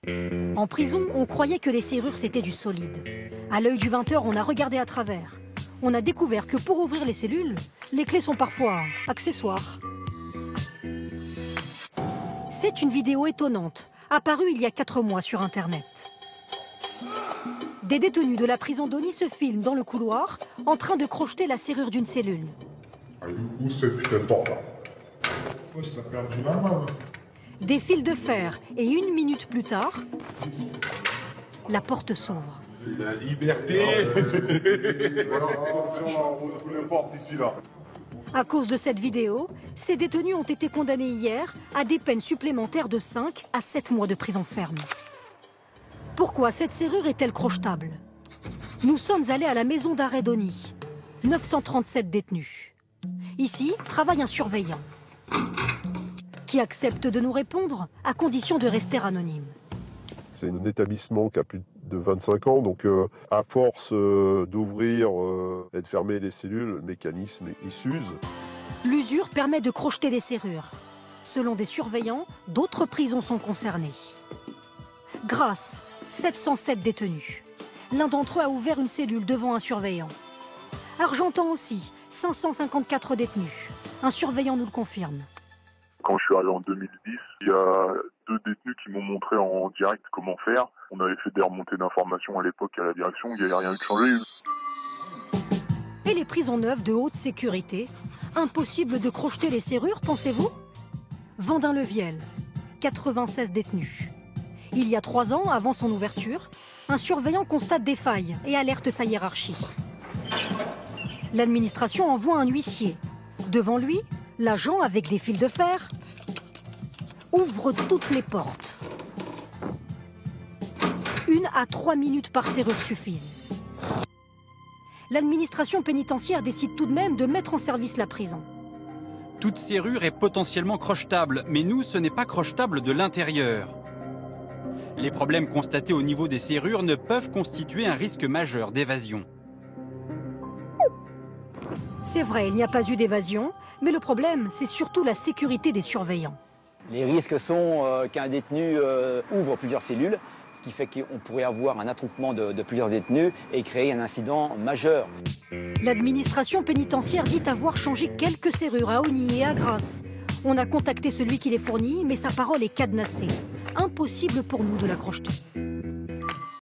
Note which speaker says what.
Speaker 1: En prison, on croyait que les serrures c'était du solide. À l'œil du 20h, on a regardé à travers. On a découvert que pour ouvrir les cellules, les clés sont parfois accessoires. C'est une vidéo étonnante, apparue il y a 4 mois sur Internet. Des détenus de la prison d'Osny se filment dans le couloir, en train de crocheter la serrure d'une cellule.
Speaker 2: Où cette putain de porte là? Ouais, c'est perdu la main.
Speaker 1: Des fils de fer, et 1 minute plus tard, la porte s'ouvre.
Speaker 2: C'est la liberté. On ouvre les portes ici là.
Speaker 1: À cause de cette vidéo, ces détenus ont été condamnés hier à des peines supplémentaires de 5 à 7 mois de prison ferme. Pourquoi cette serrure est-elle crochetable? Nous sommes allés à la maison d'arrêt d'Osny. 937 détenus. Ici, travaille un surveillant qui accepte de nous répondre à condition de rester anonyme.
Speaker 3: C'est un établissement qui a plus de 25 ans, donc à force d'ouvrir et de fermer les cellules, le mécanisme il s'use.
Speaker 1: L'usure permet de crocheter des serrures. Selon des surveillants, d'autres prisons sont concernées. Grasse, 707 détenus. L'un d'entre eux a ouvert une cellule devant un surveillant. Argentan aussi, 554 détenus. Un surveillant nous le confirme.
Speaker 2: Quand je suis allé en 2010, il y a 2 détenus qui m'ont montré en direct comment faire. On avait fait des remontées d'informations à l'époque à la direction, il n'y avait rien eu de changé.
Speaker 1: Et les prisons neuves de haute sécurité? Impossible de crocheter les serrures, pensez-vous? Vendin-le-Viel, 96 détenus. Il y a 3 ans, avant son ouverture, un surveillant constate des failles et alerte sa hiérarchie. L'administration envoie un huissier. Devant lui, l'agent, avec des fils de fer, ouvre toutes les portes. 1 à 3 minutes par serrure suffisent. L'administration pénitentiaire décide tout de même de mettre en service la prison.
Speaker 4: Toute serrure est potentiellement crochetable, mais nous, ce n'est pas crochetable de l'intérieur. Les problèmes constatés au niveau des serrures ne peuvent constituer un risque majeur d'évasion.
Speaker 1: C'est vrai, il n'y a pas eu d'évasion, mais le problème, c'est surtout la sécurité des surveillants.
Speaker 5: Les risques sont qu'un détenu ouvre plusieurs cellules, ce qui fait qu'on pourrait avoir un attroupement de plusieurs détenus et créer un incident majeur.
Speaker 1: L'administration pénitentiaire dit avoir changé quelques serrures à Osny et à Grasse. On a contacté celui qui les fournit, mais sa parole est cadenassée. Impossible pour nous de la crocheter.